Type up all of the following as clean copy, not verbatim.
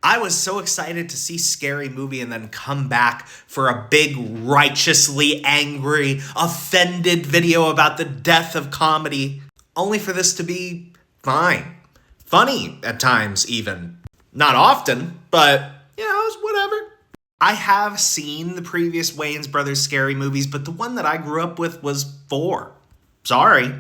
I was so excited to see Scary Movie and then come back for a big, righteously angry, offended video about the death of comedy, only for this to be fine. Funny at times, even. Not often, but, it's whatever. I have seen the previous Wayans Brothers scary movies, but the one that I grew up with was 4. Sorry.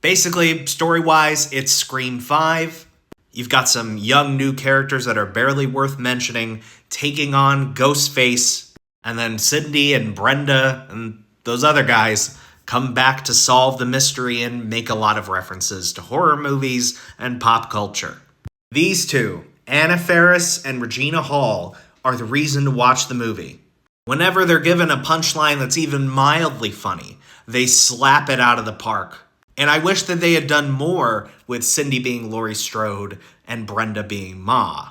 Basically, story-wise, it's Scream 5. You've got some young new characters that are barely worth mentioning taking on Ghostface, and then Cindy and Brenda and those other guys come back to solve the mystery and make a lot of references to horror movies and pop culture. These two, Anna Faris and Regina Hall, are the reason to watch the movie. Whenever they're given a punchline that's even mildly funny, they slap it out of the park. And I wish that they had done more with Cindy being Laurie Strode and Brenda being Ma.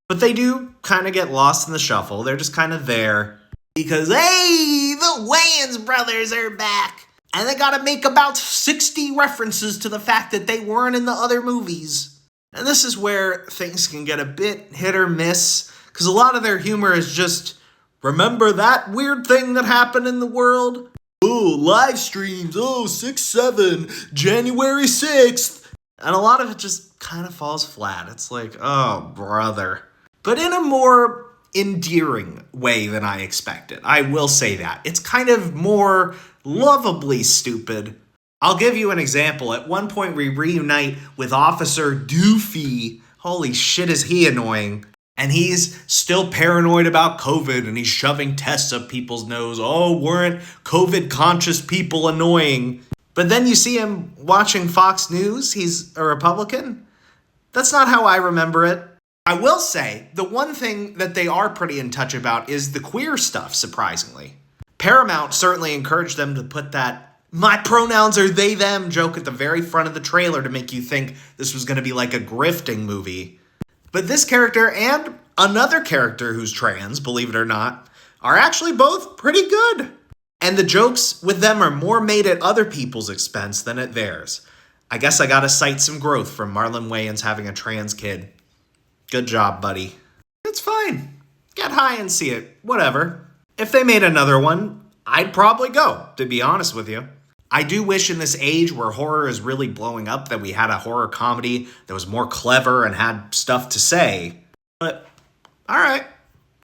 But they do kind of get lost in the shuffle. They're just kind of there because, hey, the Wayans brothers are back. And they gotta make about 60 references to the fact that they weren't in the other movies. And this is where things can get a bit hit or miss, because a lot of their humor is just, remember that weird thing that happened in the world? Oh, live streams, 6/7, January 6th. And a lot of it just kind of falls flat. It's like, oh, brother. But in a more endearing way than I expected. I will say that. It's kind of more lovably stupid. I'll give you an example. At one point, we reunite with Officer Doofy. Holy shit, is he annoying. And he's still paranoid about COVID, and he's shoving tests up people's nose. Oh, weren't COVID-conscious people annoying? But then you see him watching Fox News. He's a Republican. That's not how I remember it. I will say, the one thing that they are pretty in touch about is the queer stuff, surprisingly. Paramount certainly encouraged them to put that "my pronouns are they, them" joke at the very front of the trailer to make you think this was going to be like a grifting movie. But this character and another character who's trans, believe it or not, are actually both pretty good. And the jokes with them are more made at other people's expense than at theirs. I guess I gotta cite some growth from Marlon Wayans having a trans kid. Good job, buddy. It's fine. Get high and see it. Whatever. If they made another one, I'd probably go, to be honest with you. I do wish in this age where horror is really blowing up that we had a horror comedy that was more clever and had stuff to say. But, alright.